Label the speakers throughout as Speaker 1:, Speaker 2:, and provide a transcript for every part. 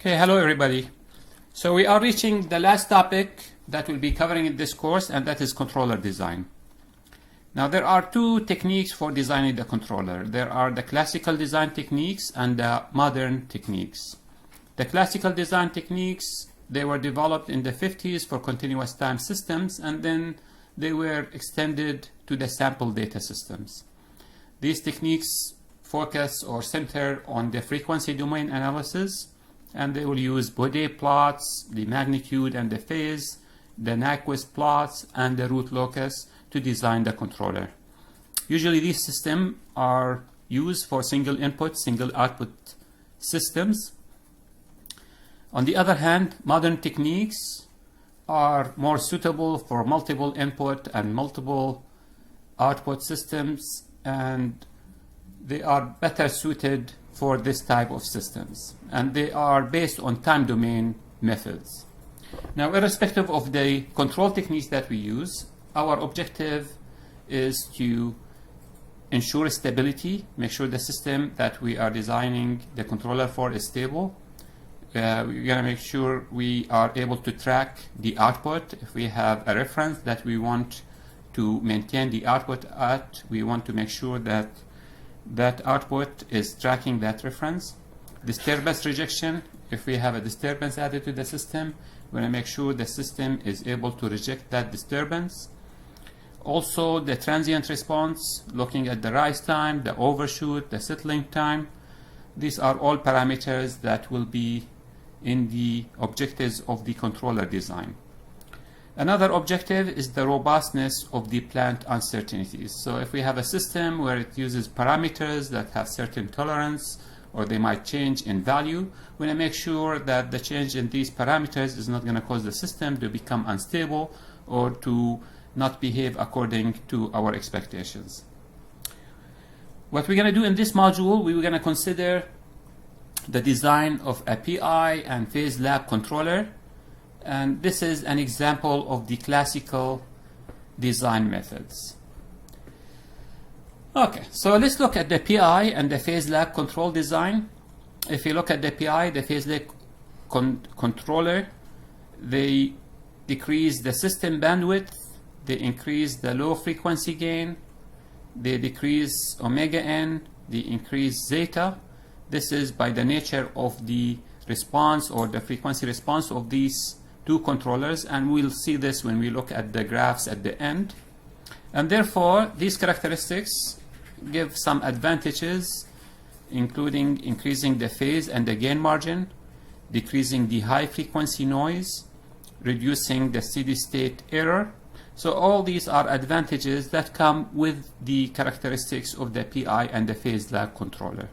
Speaker 1: Okay, hello everybody. So we are reaching the last topic that we'll be covering in this course, and that is controller design. Now there are two techniques for designing the controller. There are the classical design techniques and the modern techniques. The classical design techniques, they were developed in the 50s for continuous time systems, and then they were extended to the sample data systems. These techniques focus or center on the frequency domain analysis, and they will use Bode plots, the magnitude and the phase, the Nyquist plots, and the root locus to design the controller. Usually these systems are used for single input, single output systems. On the other hand, modern techniques are more suitable for multiple input and multiple output systems, and they are better suited for this type of systems, and they are based on time domain methods. Now, irrespective of the control techniques that we use, our objective is to ensure stability, make sure the system that we are designing the controller for is stable. We're going to make sure we are able to track the output. If we have a reference that we want to maintain the output at, we want to make sure that that output is tracking that reference. Disturbance rejection, if we have a disturbance added to the system, we want to make sure the system is able to reject that disturbance. Also, the transient response, looking at the rise time, the overshoot, the settling time. These are all parameters that will be in the objectives of the controller design. Another objective is the robustness of the plant uncertainties. So if we have a system where it uses parameters that have certain tolerance, or they might change in value, we want to make sure that the change in these parameters is not going to cause the system to become unstable or to not behave according to our expectations. What we're going to do in this module, we're going to consider the design of a PI and phase lag controller. And this is an example of the classical design methods. Okay, so let's look at the PI and the phase lag control design. If you look at the PI, the phase lag controller, they decrease the system bandwidth, they increase the low frequency gain, they decrease omega n, they increase zeta. This is by the nature of the response or the frequency response of these two controllers, and we'll see this when we look at the graphs at the end. And therefore, these characteristics give some advantages, including increasing the phase and the gain margin, decreasing the high frequency noise, reducing the steady state error. So all these are advantages that come with the characteristics of the PI and the phase lag controller.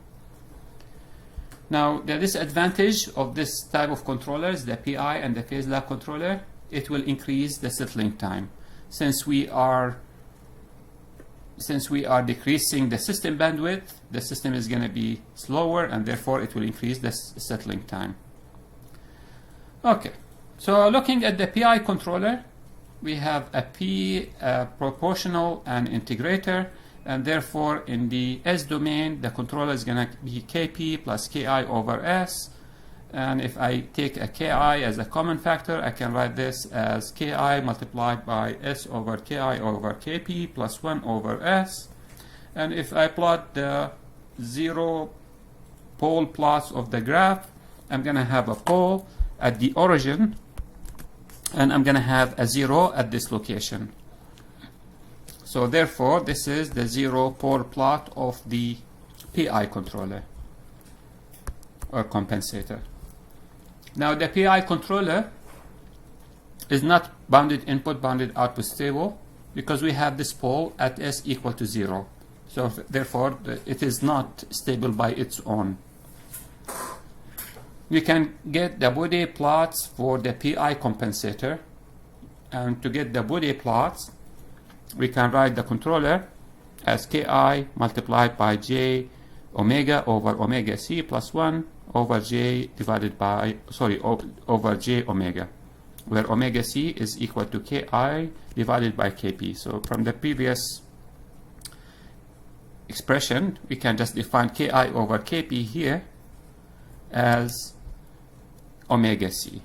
Speaker 1: Now, the disadvantage of this type of controllers, the PI and the phase lag controller, it will increase the settling time. Since we are decreasing the system bandwidth, the system is going to be slower, and therefore it will increase the settling time. Okay, so looking at the PI controller, we have a P, proportional, and integrator. And therefore, in the S domain, the controller is going to be Kp plus Ki over S. And if I take a Ki as a common factor, I can write this as Ki multiplied by S over Ki over Kp plus 1 over S. And if I plot the zero pole plots of the graph, I'm going to have a pole at the origin, and I'm going to have a 0 at this location. So therefore, this is the zero pole plot of the PI controller or compensator. Now the PI controller is not bounded input, bounded output stable, because we have this pole at S equal to 0. So therefore, it is not stable by its own. We can get the Bode plots for the PI compensator, and to get the Bode plots, we can write the controller as Ki multiplied by J omega over omega C plus 1 over J divided by, over J omega, where omega C is equal to Ki divided by Kp. So from the previous expression, we can just define Ki over Kp here as omega c.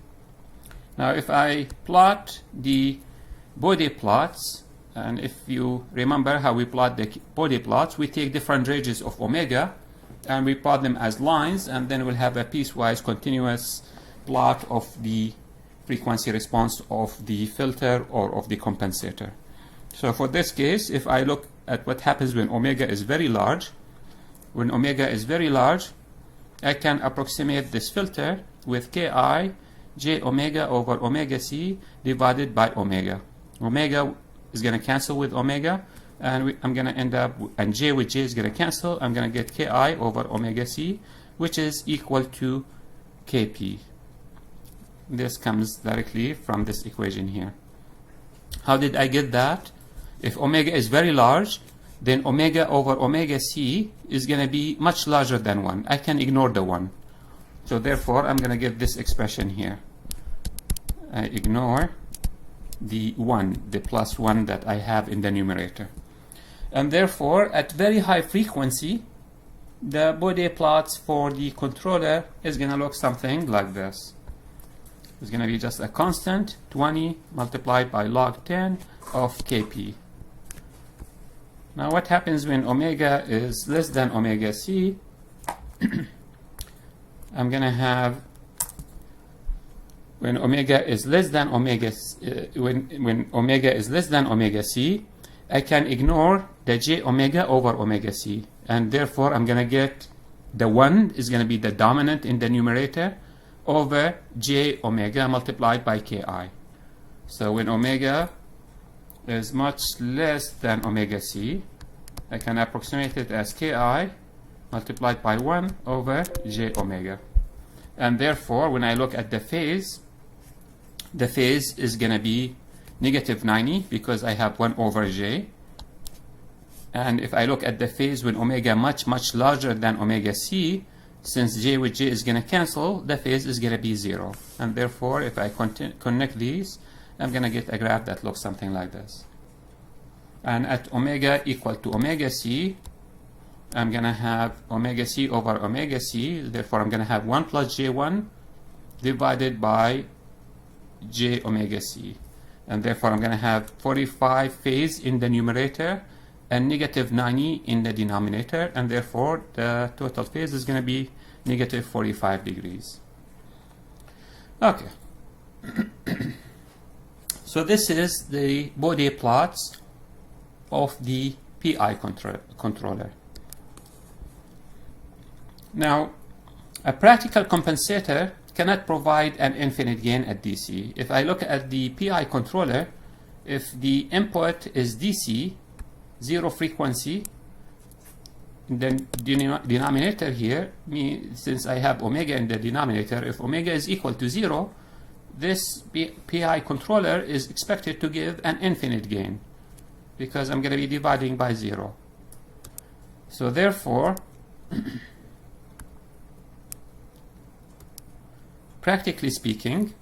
Speaker 1: Now if I plot the Bode plots, and if you remember how we plot the Bode plots, we take different ranges of omega and we plot them as lines, and then we'll have a piecewise continuous plot of the frequency response of the filter or of the compensator. So for this case, if I look at what happens when omega is very large, when omega is very large, I can approximate this filter with ki j omega over omega c divided by omega. Omega is going to cancel with omega, and I'm going to end up, and j with j is going to cancel. I'm going to get ki over omega c, which is equal to kp. This comes directly from this equation here. How did I get that? If omega is very large, then omega over omega c is going to be much larger than 1. I can ignore the 1. So therefore, I'm going to get this expression here. I ignore the 1, the plus 1 that I have in the numerator. And therefore, at very high frequency, the Bode plots for the controller is going to look something like this. It's going to be just a constant 20 multiplied by log 10 of kp. Now what happens when omega is less than omega c? I'm going to have, when omega is less than omega when omega is less than omega c, I can ignore the j omega over omega c, and therefore I'm going to get the 1 is going to be the dominant in the numerator over j omega multiplied by ki. So when omega is much less than omega c, I can approximate it as ki multiplied by 1 over j omega. And therefore, when I look at the phase is going to be negative 90 because I have 1 over j. And if I look at the phase when omega much larger than omega c, since j with j is going to cancel, the phase is going to be 0. And therefore, if I connect these, I'm going to get a graph that looks something like this. And at omega equal to omega c, I'm going to have omega c over omega c. Therefore, I'm going to have 1 plus j1 divided by j omega c. And therefore, I'm going to have 45 phase in the numerator and negative 90 in the denominator. And therefore, the total phase is going to be negative 45 degrees. Okay. So this is the Bode plots of the PI controller. Now, a practical compensator cannot provide an infinite gain at DC. If I look at the PI controller, if the input is DC, 0 frequency, the denominator here, since I have omega in the denominator, if omega is equal to 0, this PI controller is expected to give an infinite gain because I'm going to be dividing by 0. So therefore, practically speaking,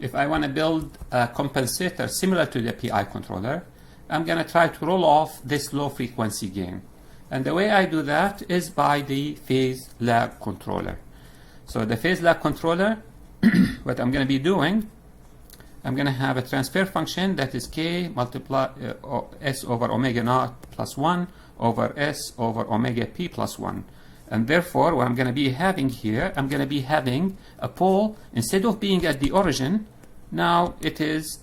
Speaker 1: if I want to build a compensator similar to the PI controller, I'm going to try to roll off this low frequency gain. And the way I do that is by the phase lag controller. So the phase lag controller, what I'm going to be doing, I'm going to have a transfer function that is k multiply s over omega naught plus 1 over s over omega p plus 1. And therefore, what I'm going to be having here, I'm going to be having a pole, instead of being at the origin, now it is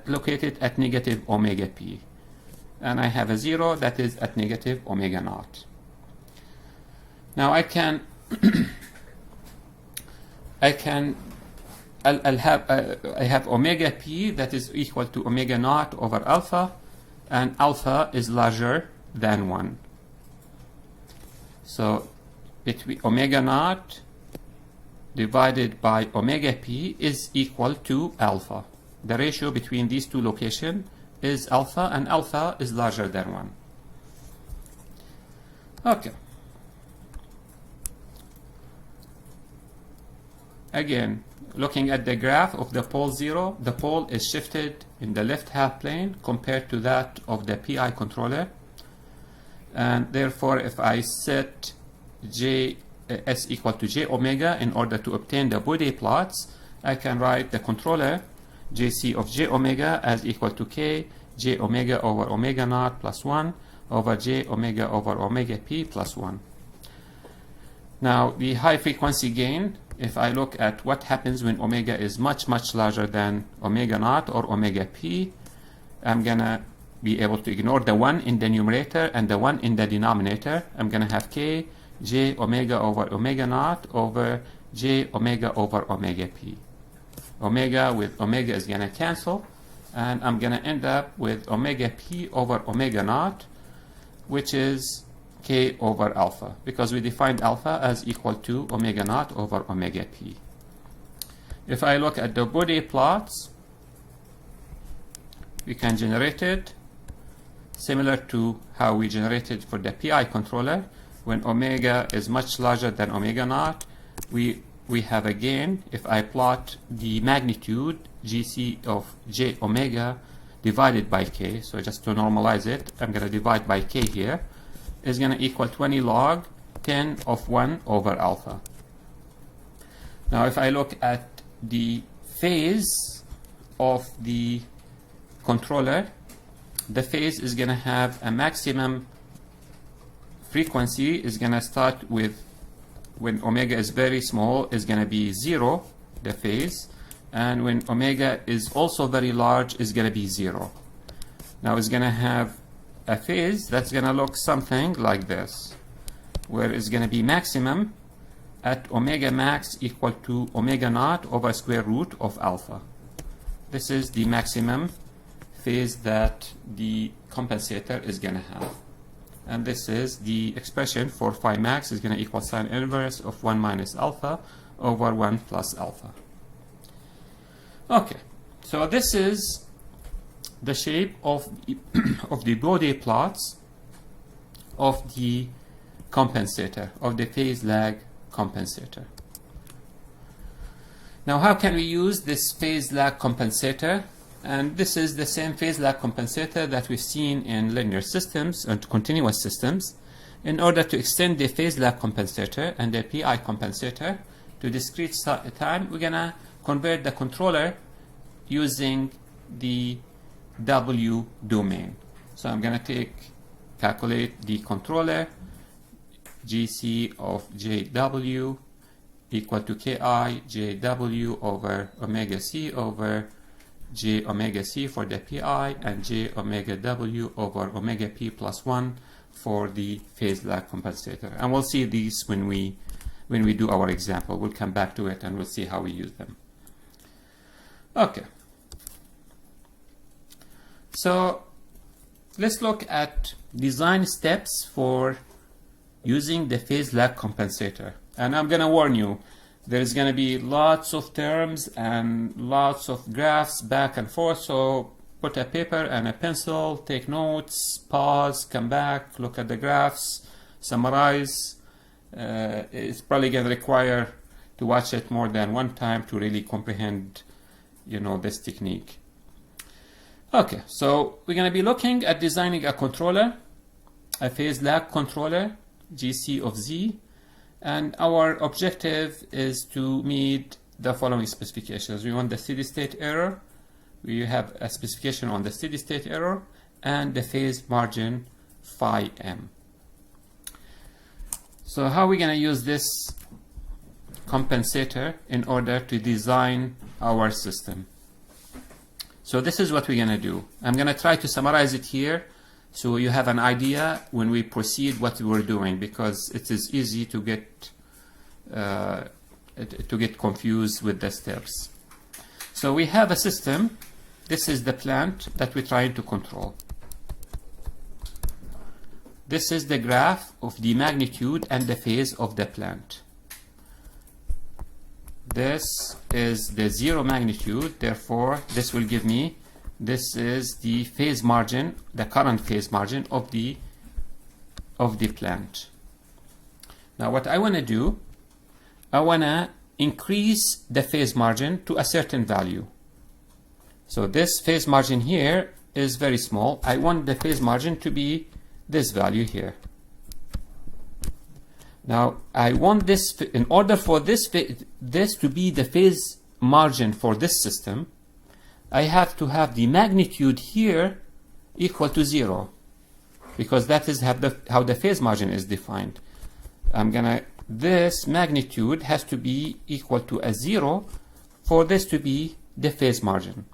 Speaker 1: located at negative omega p. And I have a 0 that is at negative omega naught. Now I have omega p that is equal to omega naught over alpha, and alpha is larger than 1. So between omega naught divided by omega p is equal to alpha. The ratio between these two locations is alpha, and alpha is larger than 1. Okay. Again, looking at the graph of the pole 0, the pole is shifted in the left half plane compared to that of the PI controller. And therefore, if I set s equal to j omega in order to obtain the Bode plots, I can write the controller Jc of j omega as equal to k j omega over omega naught plus 1 over j omega over omega p plus 1. Now the high frequency gain, if I look at what happens when omega is much larger than omega naught or omega p, I'm gonna be able to ignore the 1 in the numerator and the 1 in the denominator. I'm gonna have k j omega over omega naught over j omega over omega p. Omega with omega is gonna cancel, and I'm gonna end up with omega p over omega naught, which is k over alpha, because we defined alpha as equal to omega naught over omega p. If I look at the Bode plots, we can generate it similar to how we generated for the PI controller. When omega is much larger than omega naught, we have a gain. If I plot the magnitude Gc of j omega divided by k, so just to normalize it, I'm going to divide by k here, is going to equal 20 log 10 of 1 over alpha. Now if I look at the phase of the controller, the phase is going to have a maximum frequency, is going to start with, when omega is very small, is going to be 0, the phase, and when omega is also very large, is going to be 0. Now it's going to have a phase that's going to look something like this, where it's going to be maximum at omega max equal to omega naught over square root of alpha. This is the maximum phase that the compensator is going to have. And this is the expression for phi max is going to equal sine inverse of 1 minus alpha over 1 plus alpha. Okay, so this is the shape of the Bode plots of the compensator, of the phase lag compensator. Now how can we use this phase lag compensator? And this is the same phase lag compensator that we've seen in linear systems and continuous systems. In order to extend the phase lag compensator and the PI compensator to discrete time, we're gonna convert the controller using the W domain. So I'm gonna calculate the controller Gc of Jw equal to Ki Jw over omega c over j omega c for the PI and j omega w over omega p plus 1 for the phase lag compensator. And we'll see these when we do our example. We'll come back to it and we'll see how we use them. Okay. So let's look at design steps for using the phase lag compensator. And I'm going to warn you, there's going to be lots of terms and lots of graphs back and forth, so put a paper and a pencil, take notes, pause, come back, look at the graphs, summarize. It's probably going to require to watch it more than one time to really comprehend, this technique. Okay, so we're going to be looking at designing a controller, a phase lag controller, Gc of z, and our objective is to meet the following specifications. We want the steady state error, we have a specification on the steady state error, and the phase margin phi m. So how are we going to use this compensator in order to design our system? So this is what we're going to do. I'm going to try to summarize it here so you have an idea when we proceed what we're doing, because it is easy to get confused with the steps. So we have a system. This is the plant that we're trying to control. This is the graph of the magnitude and the phase of the plant. This is the zero magnitude, therefore this will give me, this is the phase margin, the current phase margin of the plant. Now what I want to do, I want to increase the phase margin to a certain value. So this phase margin here is very small. I want the phase margin to be this value here. Now I want this, in order for this to be the phase margin for this system, I have to have the magnitude here equal to 0, because that is how the phase margin is defined. This magnitude has to be equal to a 0 for this to be the phase margin.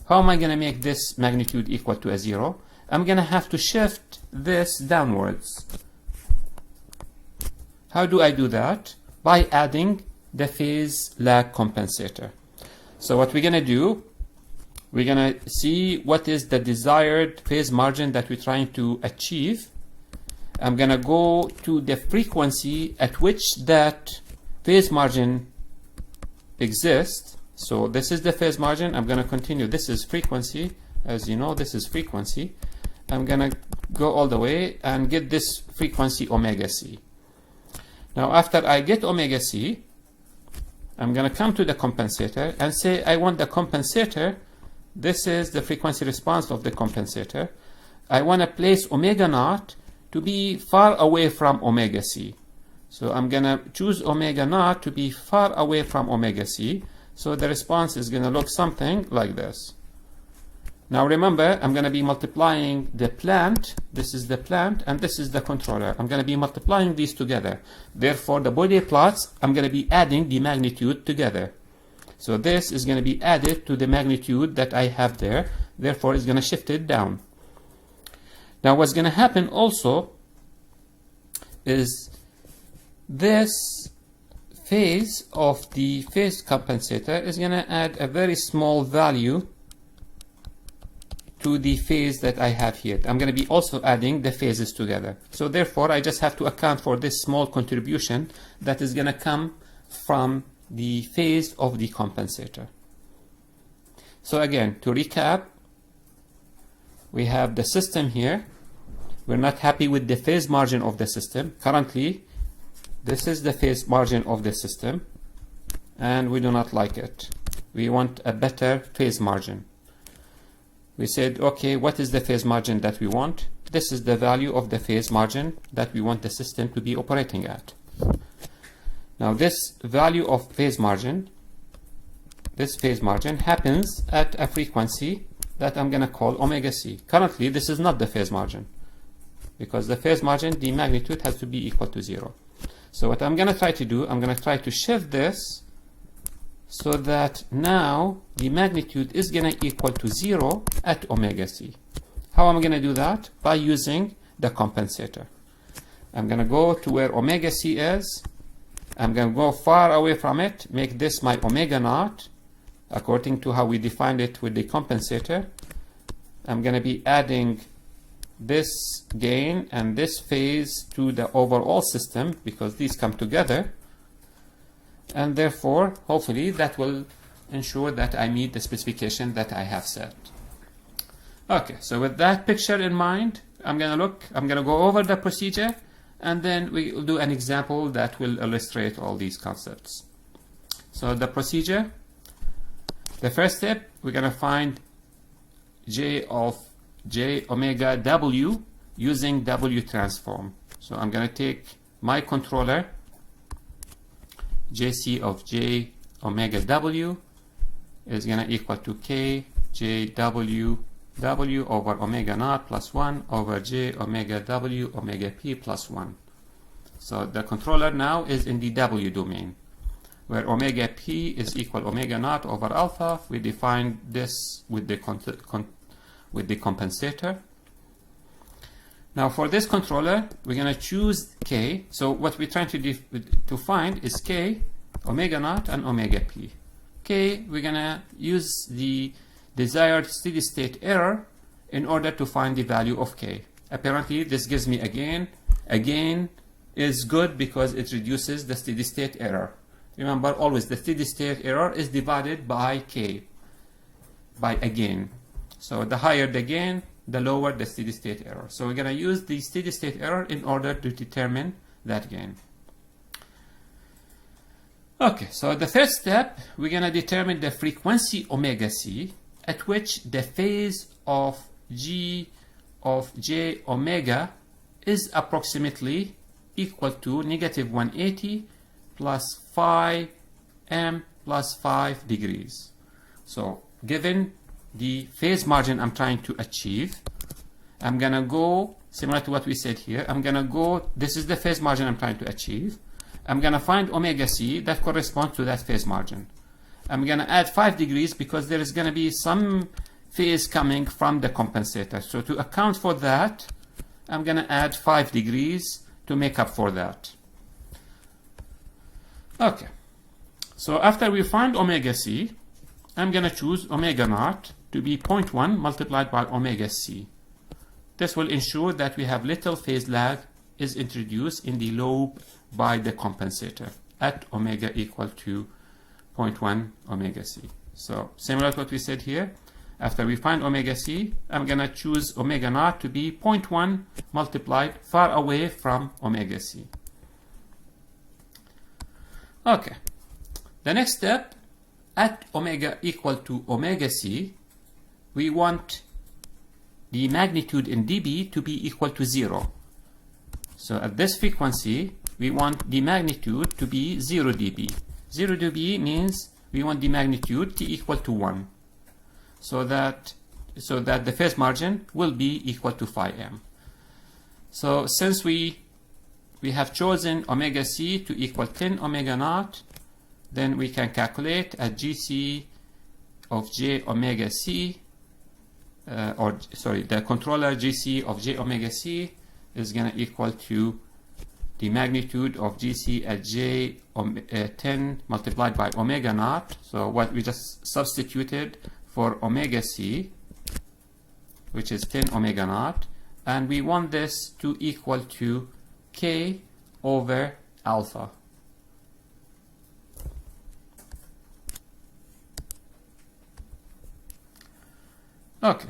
Speaker 1: How am I going to make this magnitude equal to a 0? I'm going to have to shift this downwards. How do I do that? By adding the phase lag compensator. So what we're going to do, we're going to see what is the desired phase margin that we're trying to achieve. I'm going to go to the frequency at which that phase margin exists. So this is the phase margin. I'm going to continue. This is frequency. As you know, this is frequency. I'm going to go all the way and get this frequency omega c. Now, after I get omega c, I'm going to come to the compensator and say I want the compensator. This is the frequency response of the compensator. I want to place omega naught to be far away from omega c. So I'm going to choose omega naught to be far away from omega c. So the response is going to look something like this. Now remember, I'm going to be multiplying the plant. This is the plant, and this is the controller. I'm going to be multiplying these together. Therefore, the body plots, I'm going to be adding the magnitude together. So this is going to be added to the magnitude that I have there. Therefore, it's going to shift it down. Now, what's going to happen also is this phase of the phase compensator is going to add a very small value to the phase that I have here. I'm going to be also adding the phases together. So therefore, I just have to account for this small contribution that is going to come from the phase of the compensator. So again, to recap, we have the system here. We're not happy with the phase margin of the system. Currently, this is the phase margin of the system, and we do not like it. We want a better phase margin. We said, okay, what is the phase margin that we want? This is the value of the phase margin that we want the system to be operating at. Now this value of phase margin, this phase margin happens at a frequency that I'm going to call omega c. Currently, this is not the phase margin, because the phase margin, the magnitude has to be equal to 0. So what I'm going to try to do, I'm going to try to shift this so that now the magnitude is going to equal to 0 at omega c. How am I going to do that? By using the compensator. I'm going to go to where omega c is. I'm going to go far away from it, make this my omega naught, according to how we defined it with the compensator. I'm going to be adding this gain and this phase to the overall system, because these come together. And therefore, hopefully, that will ensure that I meet the specification that I have set. Okay, so with that picture in mind, I'm going to go over the procedure, and then we will do an example that will illustrate all these concepts. So the procedure, the first step, we're going to find J of J omega W using W transform. So I'm going to take my controller, JC of J omega W is going to equal to K J W W over omega naught plus 1 over J omega W omega P plus 1. So the controller now is in the W domain, where omega P is equal omega naught over alpha. We define this with the compensator. Now for this controller, we're going to choose K. So what we're trying to find is K, omega naught, and omega P. K, we're going to use the desired steady state error in order to find the value of K. Apparently, this gives me a gain. A gain is good because it reduces the steady state error. Remember, always the steady state error is divided by K, by a gain. So the higher the gain, the lower the steady state error. So we're going to use the steady state error in order to determine that gain. Okay, so the first step, we're going to determine the frequency omega c at which the phase of G of J omega is approximately equal to negative 180 plus phi m plus 5 degrees. So given the phase margin I'm trying to achieve, I'm going to go similar to what we said here. I'm going to go, this is the phase margin I'm trying to achieve. I'm going to find omega c that corresponds to that phase margin. I'm going to add 5 degrees because there is going to be some phase coming from the compensator. So to account for that, I'm going to add 5 degrees to make up for that. Okay. So after we find omega c, I'm going to choose omega naught to be 0.1 multiplied by omega c. This will ensure that we have little phase lag is introduced in the lobe by the compensator at omega equal to 0.1 omega c. So similar to what we said here, after we find omega c, I'm going to choose omega naught to be 0.1 multiplied far away from omega c. Okay. The next step, at omega equal to omega c, we want the magnitude in dB to be equal to 0. So at this frequency, we want the magnitude to be 0 dB. 0 dB means we want the magnitude to equal to 1. So that the phase margin will be equal to phi m. So since we have chosen omega c to equal 10 omega naught, then we can calculate at gc of j omega c, the controller gc of j omega c is going to equal to the magnitude of gc at j 10 multiplied by omega naught. So what we just substituted for omega c, which is 10 omega naught, and we want this to equal to k over alpha. Okay.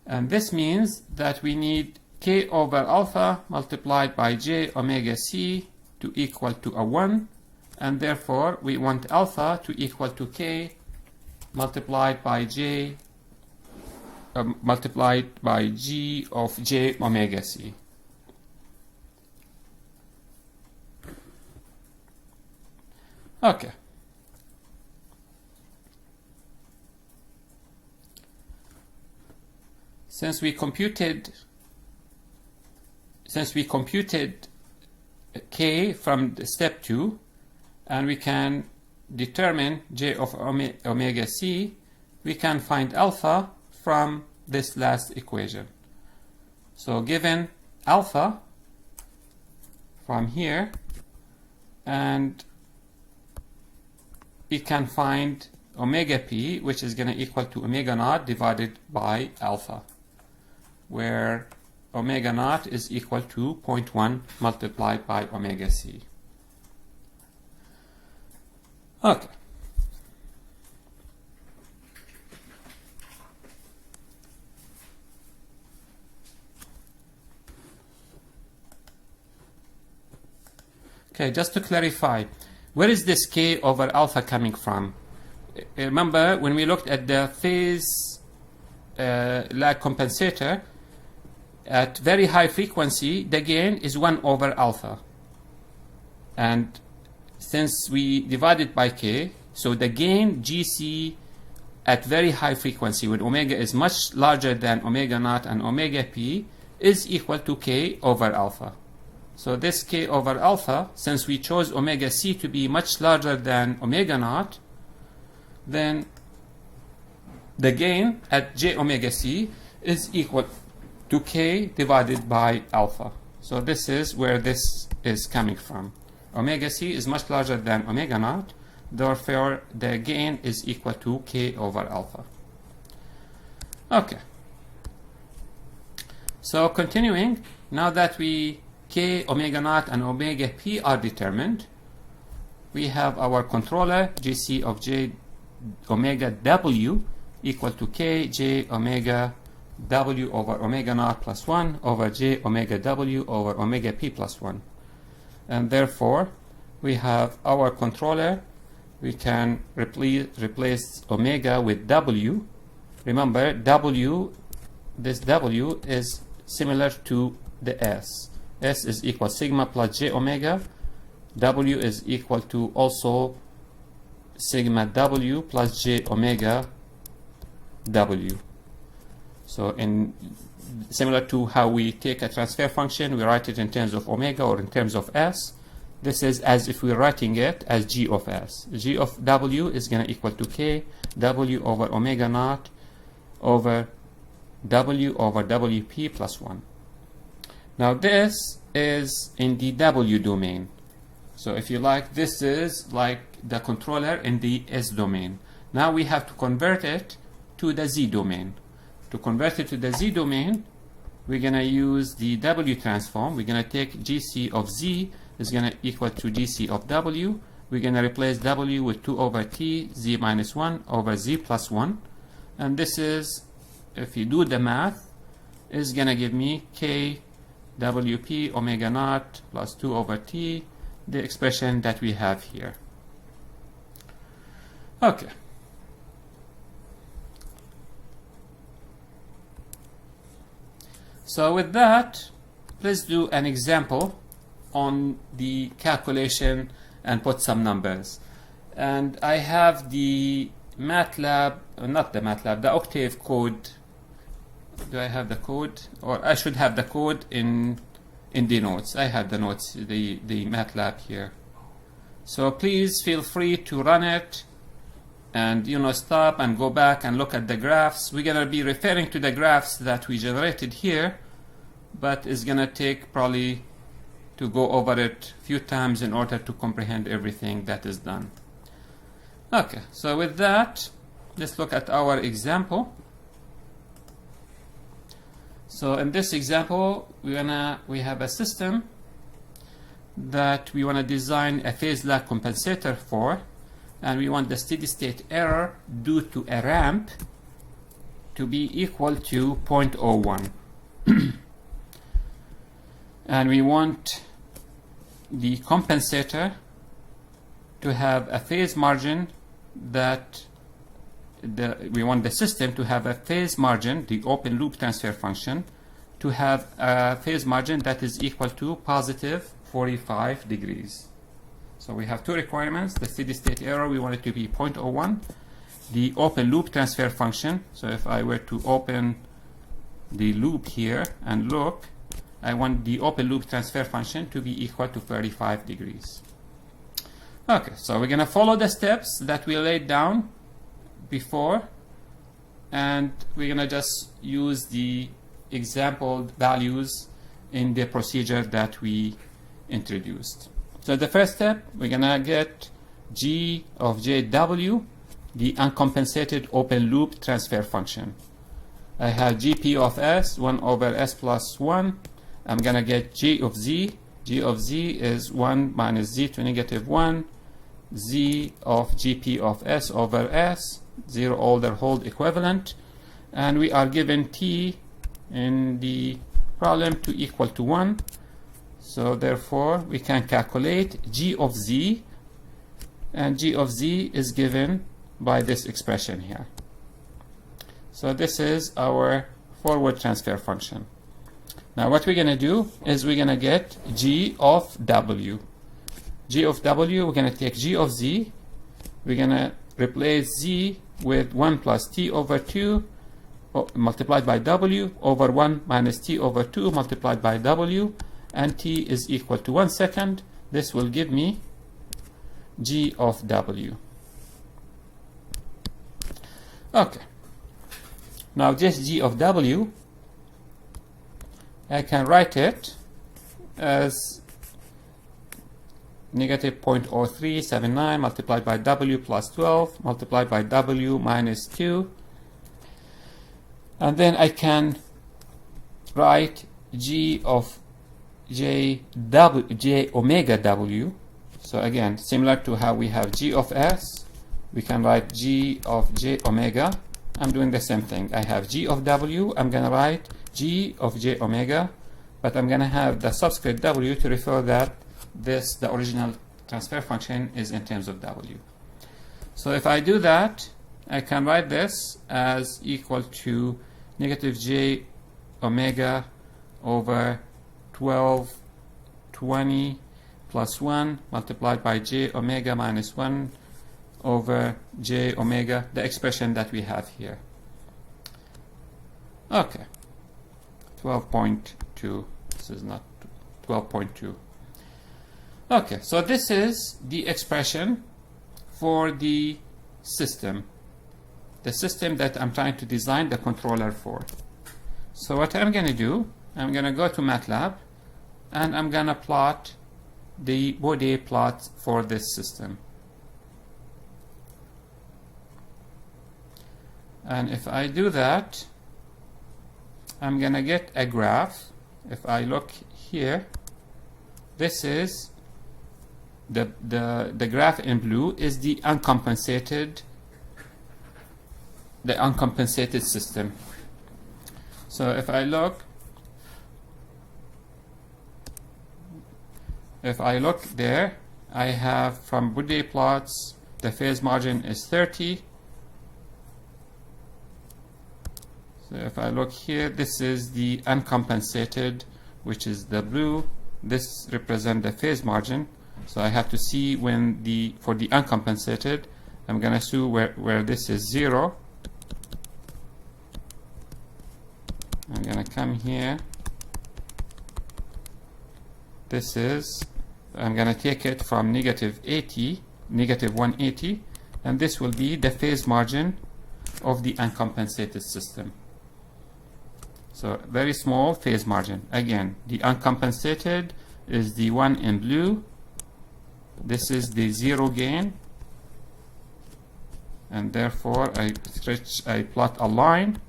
Speaker 1: And this means that we need k over alpha multiplied by j omega c to equal to a 1, and therefore we want alpha to equal to k multiplied by j multiplied by g of j omega c. Okay. Since we computed k from step 2, and we can determine j of omega c, we can find alpha from this last equation. So given alpha from here, and we can find omega p, which is going to equal to omega naught divided by alpha, where omega naught is equal to 0.1 multiplied by omega c. Okay. Okay, just to clarify, where is this k over alpha coming from? Remember, when we looked at the phase lag compensator, at very high frequency, the gain is 1 over alpha. And since we divided by k, so the gain gc at very high frequency, when omega is much larger than omega naught and omega p, is equal to k over alpha. So this k over alpha, since we chose omega c to be much larger than omega naught, then the gain at j omega c is equal to k divided by alpha. So this is where this is coming from. Omega c is much larger than omega naught, therefore the gain is equal to k over alpha. Okay. So continuing, now that we k, omega naught, and omega p are determined, we have our controller gc of j omega w equal to k j omega w over omega naught plus 1 over j omega w over omega p plus 1. And therefore, we have our controller. We can replace omega with w. Remember, this w is similar to the s. S is equal sigma plus j omega W is equal to also sigma W plus j omega W. So in similar to how we take a transfer function, we write it in terms of omega or in terms of s. This is as if we're writing it as g of s. G of W is going to equal to k W over omega naught over W over WP plus 1. Now this is in the W domain. So if you like, this is like the controller in the S domain. Now we have to convert it to the Z domain. To convert it to the Z domain, we're going to use the W transform. We're going to take GC of Z is going to equal to GC of W. We're going to replace W with 2 over T, Z minus 1 over Z plus 1. And this is, if you do the math, is going to give me K WP omega naught plus 2 over T, the expression that we have here. Okay. So with that, let's do an example on the calculation and put some numbers. And I have the MATLAB, not the MATLAB, the Octave code. Do I have the code? Or I should have the code in the notes. I have the notes, the MATLAB here. So please feel free to run it and stop and go back and look at the graphs. We're going to be referring to the graphs that we generated here, but it's going to take probably to go over it a few times in order to comprehend everything that is done. Okay, so with that, let's look at our example. So in this example, we have a system that we want to design a phase lag compensator for, and we want the steady state error due to a ramp to be equal to 0.01. And we want the compensator to have a phase margin that we want the system to have a phase margin, the open loop transfer function, to have a phase margin that is equal to positive 45 degrees. So we have two requirements. The steady state error, we want it to be 0.01. The open loop transfer function, so if I were to open the loop here and look, I want the open loop transfer function to be equal to 35 degrees. Okay, so we're going to follow the steps that we laid down before, and we're going to just use the example values in the procedure that we introduced. So the first step, we're going to get G of JW, the uncompensated open loop transfer function. I have GP of S, 1 over S plus 1. I'm going to get G of Z. G of Z is 1 minus Z to negative 1. Z of GP of S over S, 0 older hold equivalent. And we are given T in the problem to equal to 1. So therefore, we can calculate G of Z. And G of Z is given by this expression here. So this is our forward transfer function. Now what we're going to do is we're going to get G of W. G of W, we're going to take G of Z. We're going to replace Z with 1 plus T over 2 multiplied by W over 1 minus T over 2 multiplied by W. And T is equal to 1 second. This will give me G of W. Okay. Now this G of W, I can write it as negative 0.0379 multiplied by W plus 12 multiplied by W minus 2. And then I can write G of J omega W. So again, similar to how we have G of S, we can write G of J omega. I'm doing the same thing. I have G of W. I'm going to write G of J omega, but I'm going to have the subscript W to refer that the original transfer function is in terms of W. So if I do that, I can write this as equal to negative J omega over 1220 plus 1 multiplied by j omega minus 1 over j omega, the expression that we have here. Okay, 12.2. This is not 12.2. Okay, so this is the expression for the system that I'm trying to design the controller for. So what I'm going to do, I'm going to go to MATLAB and I'm going to plot the Bode plot for this system. And if I do that, I'm going to get a graph. If I look here, this is the graph in blue is the uncompensated system. So if I look there, I have from Bode plots, the phase margin is 30. So if I look here, this is the uncompensated, which is the blue. This represents the phase margin. So I have to see when for the uncompensated, I'm going to see where this is 0. I'm going to come here. I'm going to take it from negative 180, and this will be the phase margin of the uncompensated system. So very small phase margin. Again, the uncompensated is the one in blue. This is the zero gain, and therefore I plot a line,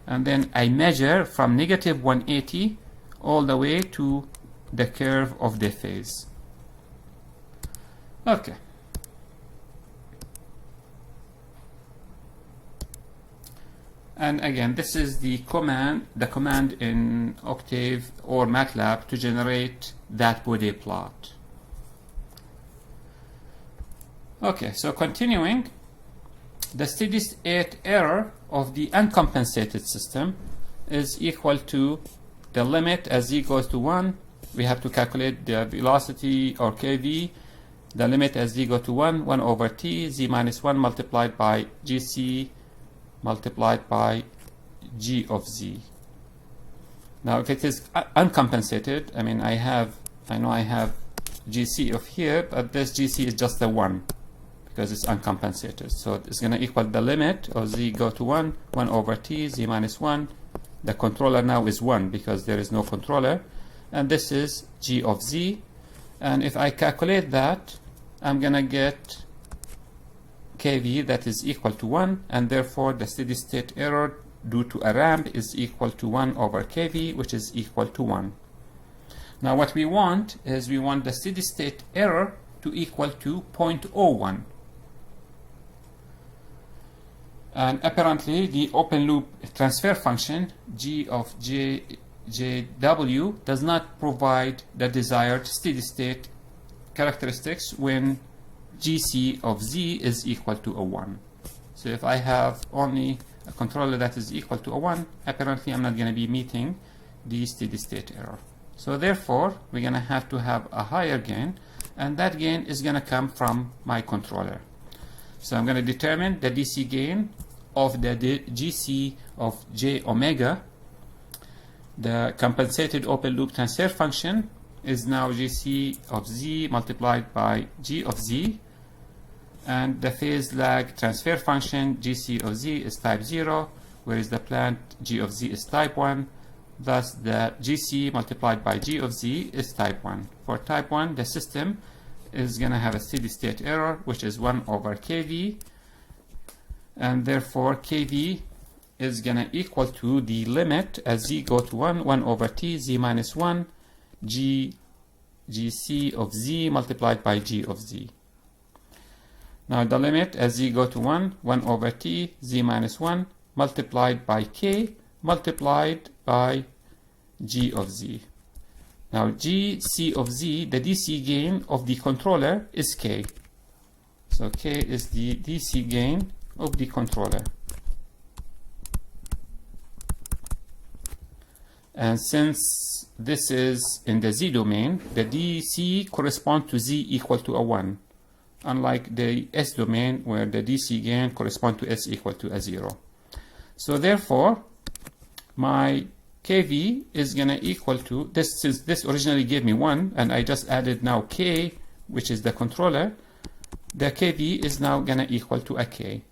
Speaker 1: and then I measure from negative 180 all the way to the curve of the phase. Okay. And again, this is the command in Octave or MATLAB to generate that Bode plot. Okay, so continuing, the steady state error of the uncompensated system is equal to the limit as z goes to 1. We have to calculate the velocity or kV. The limit as z goes to 1 over t, z minus 1 multiplied by gc multiplied by g of z. Now if it is uncompensated, I mean I know I have gc of here, but this gc is just a 1 because it's uncompensated. So it's going to equal the limit of z go to 1 over t, z minus 1. The controller now is 1 because there is no controller, and this is g of z. And if I calculate that, I'm going to get kV that is equal to 1, and therefore the steady state error due to a ramp is equal to 1 over kV, which is equal to 1. Now what we want is we want the steady state error to equal to 0.01. And apparently the open loop transfer function g of jw does not provide the desired steady state characteristics when gc of z is equal to a 1. So if I have only a controller that is equal to a 1, apparently I'm not going to be meeting the steady state error. So therefore we're going to have a higher gain, and that gain is going to come from my controller. So I'm going to determine the DC gain of the gc of j omega. The compensated open loop transfer function is now gc of z multiplied by g of z, and the phase lag transfer function gc of z is type 0, whereas the plant g of z is type 1. Thus the gc multiplied by g of z is type 1. For type 1, the system is going to have a steady state error, which is 1 over kV, and therefore kV is going to equal to the limit as z go to 1 over t, z minus 1, gc of z multiplied by g of z. Now the limit as z go to 1 over t, z minus 1 multiplied by k multiplied by g of z. Now gc of z, the DC gain of the controller is k. So k is the DC gain of the controller. And since this is in the Z domain, the DC corresponds to Z equal to a 1, unlike the S domain where the DC gain corresponds to S equal to a 0. So therefore, my KV is going to equal to this. Since this originally gave me 1 and I just added now K, which is the controller, the KV is now going to equal to a K.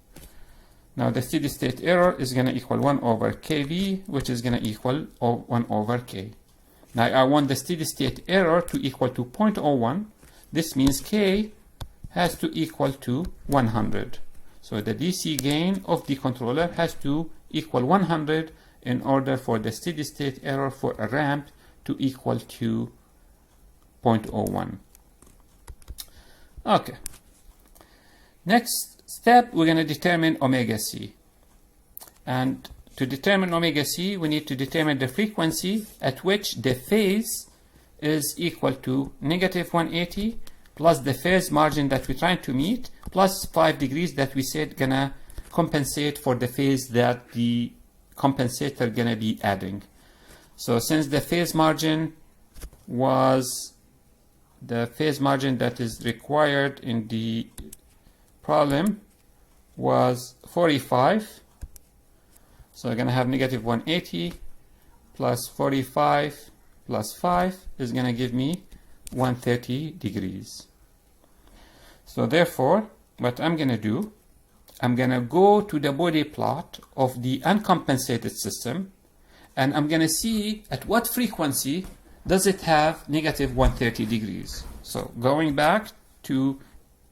Speaker 1: Now the steady state error is going to equal 1 over KV, which is going to equal 1 over K. Now I want the steady state error to equal to 0.01. This means K has to equal to 100. So the DC gain of the controller has to equal 100 in order for the steady state error for a ramp to equal to 0.01. Okay. Next step, we're going to determine omega C. And to determine omega C, we need to determine the frequency at which the phase is equal to negative 180 plus the phase margin that we're trying to meet plus 5 degrees that we said gonna compensate for the phase that the compensator gonna be adding. So since the phase margin was the phase margin that is required in the problem was 45, so we're going to have negative 180 plus 45 plus 5 is going to give me 130 degrees. So therefore, what I'm going to do, I'm going to go to the body plot of the uncompensated system, and I'm going to see at what frequency does it have negative 130 degrees. So going back to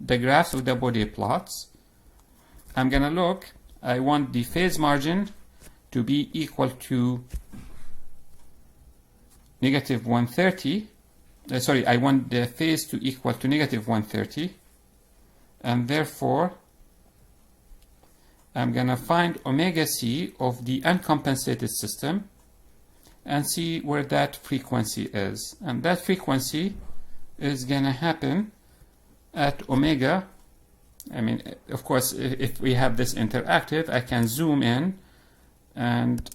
Speaker 1: the graphs of the body plots, I'm going to look, I want the phase margin to be equal to negative 130. Sorry, I want the phase to equal to negative 130. And therefore, I'm going to find omega C of the uncompensated system and see where that frequency is. And that frequency is going to happen at omega. I mean, of course, if we have this interactive, I can zoom in and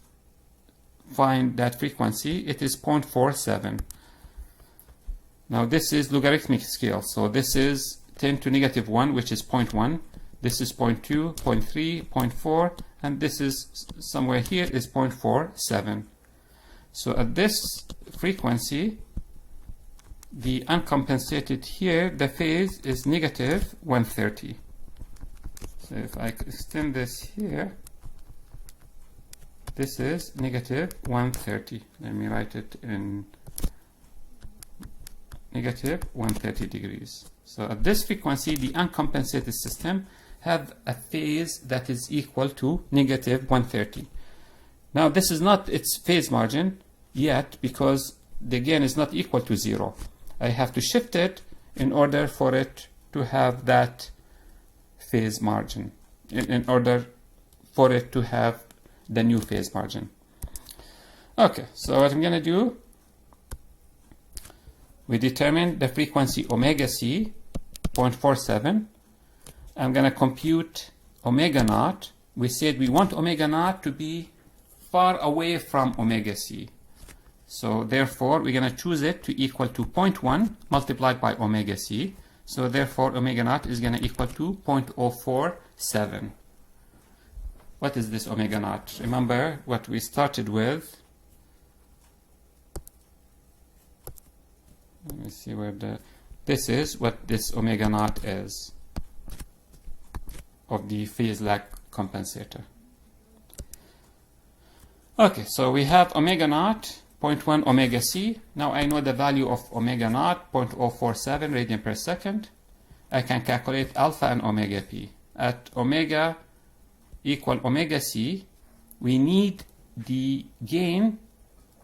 Speaker 1: find that frequency. It is 0.47. Now this is logarithmic scale. So this is 10 to negative 1, which is 0.1. This is 0.2, 0.3, 0.4, and this is somewhere here is 0.47. So at this frequency, the uncompensated here, the phase is negative 130. So if I extend this here, this is negative 130. Let me write it in negative 130 degrees. So at this frequency, the uncompensated system have a phase that is equal to negative 130. Now this is not its phase margin yet because the gain is not equal to 0. I have to shift it in order for it to have that phase margin, in order for it to have the new phase margin. Okay, so what I'm going to do, we determine the frequency omega C, 0.47. I'm going to compute omega naught. We said we want omega naught to be far away from omega C. So therefore, we're going to choose it to equal to 0.1 multiplied by omega C. So therefore, omega naught is going to equal to 0.047. What is this omega naught? Remember what we started with. Let me see where this is what this omega naught is of the phase lag compensator. Okay, so we have omega naught, 0.1 omega C. Now I know the value of omega naught, 0.047 radian per second. I can calculate alpha and omega p. At omega equal omega C, we need the gain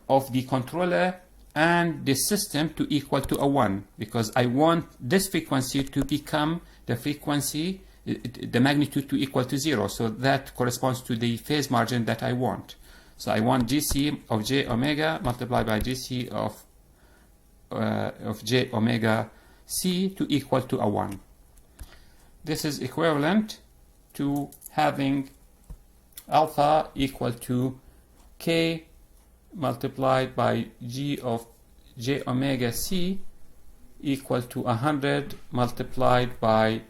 Speaker 1: of the controller and the system to equal to a 1, because I want this frequency to become the frequency, the magnitude to equal to 0. So that corresponds to the phase margin that I want. So I want GC of j omega multiplied by GC of j omega C to equal to a 1. This is equivalent to having alpha equal to k multiplied by g of j omega c equal to 100 multiplied by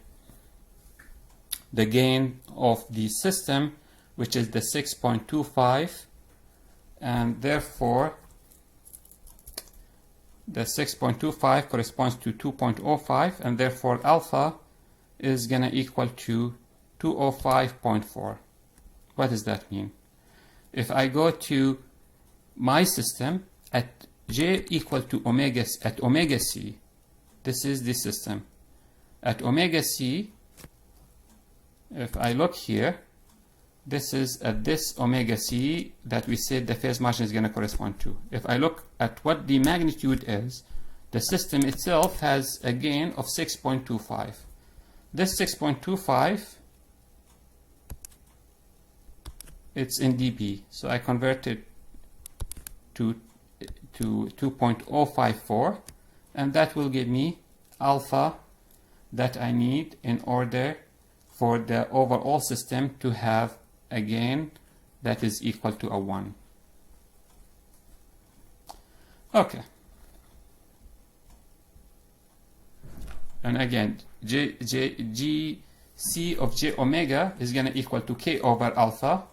Speaker 1: the gain of the system, which is the 6.25, and therefore the 6.25 corresponds to 2.05, and therefore alpha is going to equal to 205.4. What does that mean? If I go to my system at j equal to omega, at omega c, this is the system. At omega c, if I look here, this is at this omega c that we said the phase margin is going to correspond to. If I look at what the magnitude is, the system itself has a gain of 6.25. This 6.25, it's in dB, so I convert it to 2.054, and that will give me alpha that I need in order for the overall system to have a gain that is equal to a 1. Okay. And again, Gc of j omega is going to equal to k over alpha.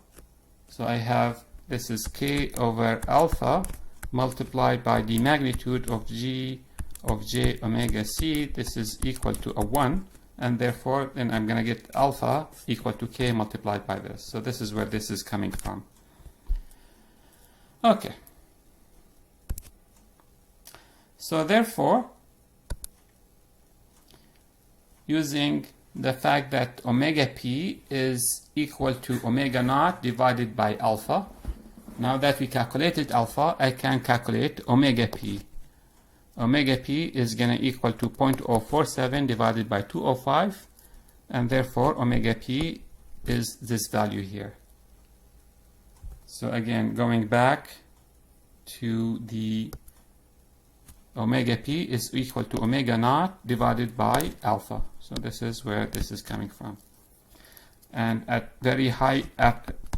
Speaker 1: So I have, this is k over alpha multiplied by the magnitude of g of j omega c. This is equal to a 1. And therefore, then I'm going to get alpha equal to k multiplied by this. So this is where this is coming from. Okay. So therefore, using the fact that omega p is equal to omega naught divided by alpha, now that we calculated alpha, I can calculate omega p. Omega p is going to equal to 0.047 divided by 205, and therefore omega p is this value here. So again, going back to the omega p is equal to omega naught divided by alpha. So this is where this is coming from. And at very high,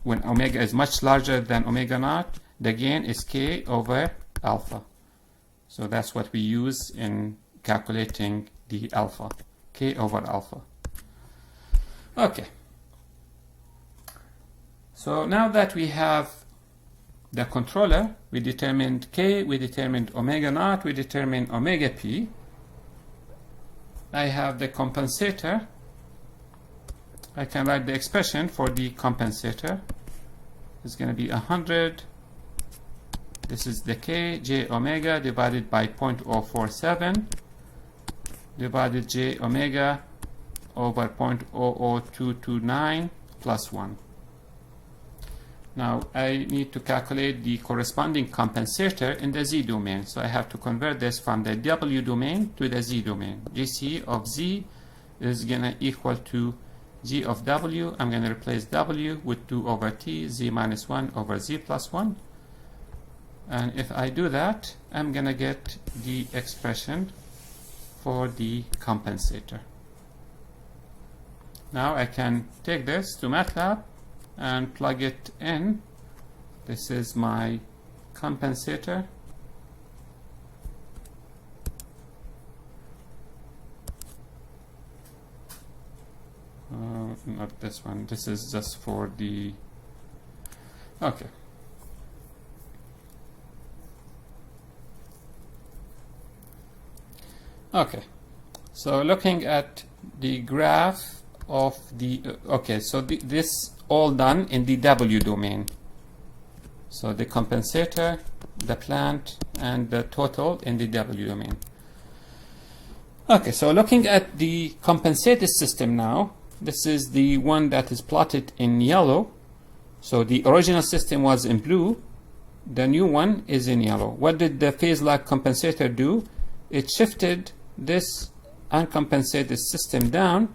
Speaker 1: when omega is much larger than omega naught, the gain is k over alpha. So that's what we use in calculating the alpha, k over alpha. Okay. So now that we have the controller, we determined k, we determined omega naught, we determined omega p. I have the compensator. I can write the expression for the compensator. It's going to be 100. This is the k, j omega divided by 0.047 divided j omega over 0.00229 plus 1. Now I need to calculate the corresponding compensator in the z domain. So I have to convert this from the w domain to the z domain. Gc of z is going to equal to g of w. I'm going to replace w with 2 over t, z minus 1 over z plus 1. And if I do that, I'm going to get the expression for the compensator. Now I can take this to MATLAB and plug it in. This is my compensator. Not this one. This is just for the... Okay. Okay, so looking at the graph of the, okay, so this all done in the W domain. So the compensator, the plant, and the total in the W domain. Okay, so looking at the compensated system now, this is the one that is plotted in yellow. So the original system was in blue, the new one is in yellow. What did the phase lag compensator do? It shifted this uncompensated system down,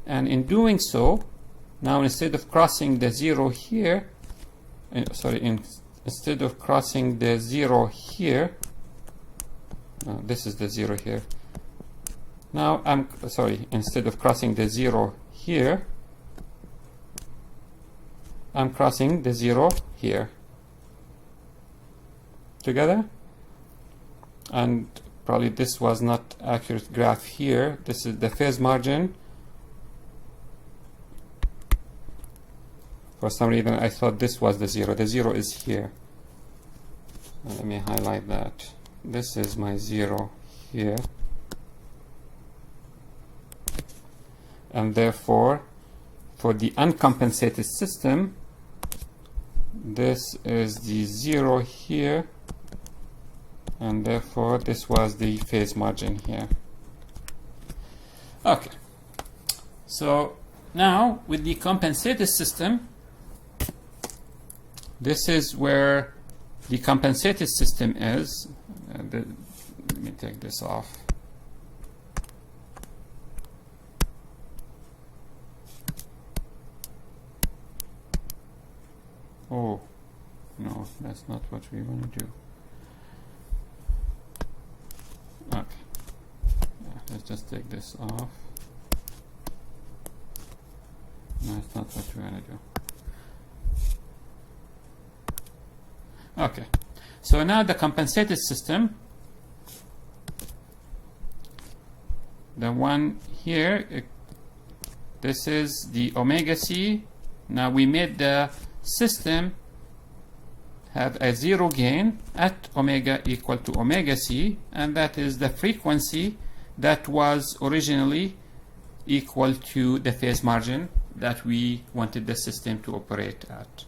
Speaker 1: and in doing so, now instead of crossing the 0 here, instead of crossing the 0 here, no, this is the 0 here. Now instead of crossing the 0 here, I'm crossing the 0 here. together. And probably this was not accurate graph here. This is the phase margin. For some reason I thought this was the 0. The 0 is here. Let me highlight that. This is my 0 here. And therefore, for the uncompensated system, this is the 0 here. And therefore, this was the phase margin here. Okay. So now, with the compensated system, this is where the compensated system is. Let me take this off. Oh, no, that's not what we want to do. Okay. Yeah, let's just take this off. No, that's not what we want to do. Okay. So now the compensated system, the one here, this is the omega c. Now we made the system have a 0 gain at omega equal to omega c, and that is the frequency that was originally equal to the phase margin that we wanted the system to operate at.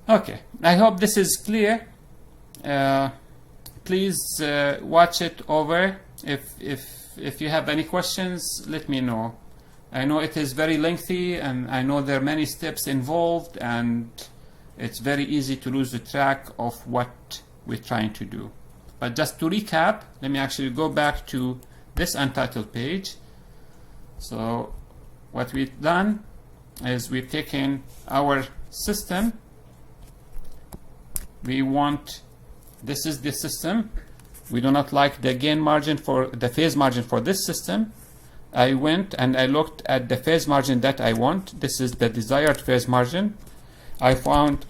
Speaker 1: Okay, I hope this is clear. Please watch it over. If you have any questions, let me know. I know it is very lengthy, and I know there are many steps involved, and it's very easy to lose the track of what we're trying to do. But just to recap, let me actually go back to this untitled page. So what we've done is we've taken our system. We want, this is the system. We do not like the gain margin for the phase margin for this system. I went and I looked at the phase margin that I want. This is the desired phase margin. I found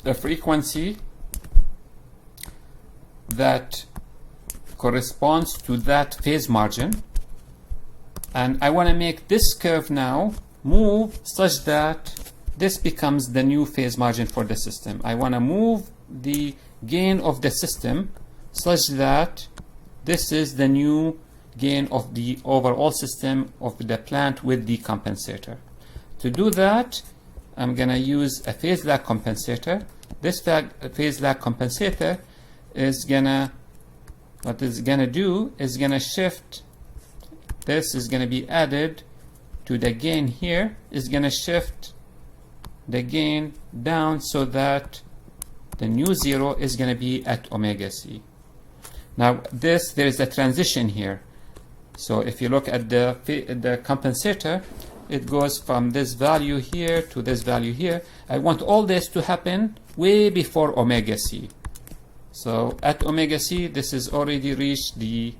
Speaker 1: a frequency that corresponds to that phase margin. And I want to make this curve now move such that this becomes the new phase margin for the system. I want to move the gain of the system such that this is the new gain of the overall system of the plant with the compensator. To do that, I'm going to use a phase lag compensator. This phase lag compensator is going to, what it's going to do is going to shift, this is going to be added to the gain here, is going to shift the gain down so that the new 0 is going to be at omega c. Now there is a transition here. So if you look at the compensator, it goes from this value here to this value here. I want all this to happen way before omega c. So at omega c, this has already reached the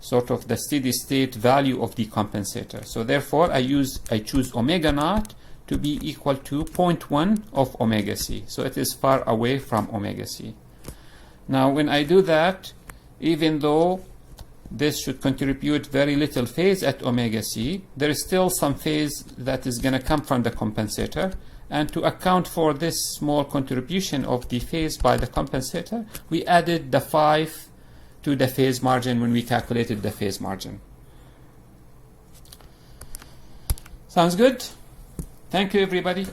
Speaker 1: sort of the steady state value of the compensator. So therefore, I choose omega naught to be equal to 0.1 of omega c. So it is far away from omega c. Now when I do that, even though this should contribute very little phase at omega c, there is still some phase that is going to come from the compensator. And to account for this small contribution of the phase by the compensator, we added the 5 to the phase margin when we calculated the phase margin. Sounds good? Thank you, everybody.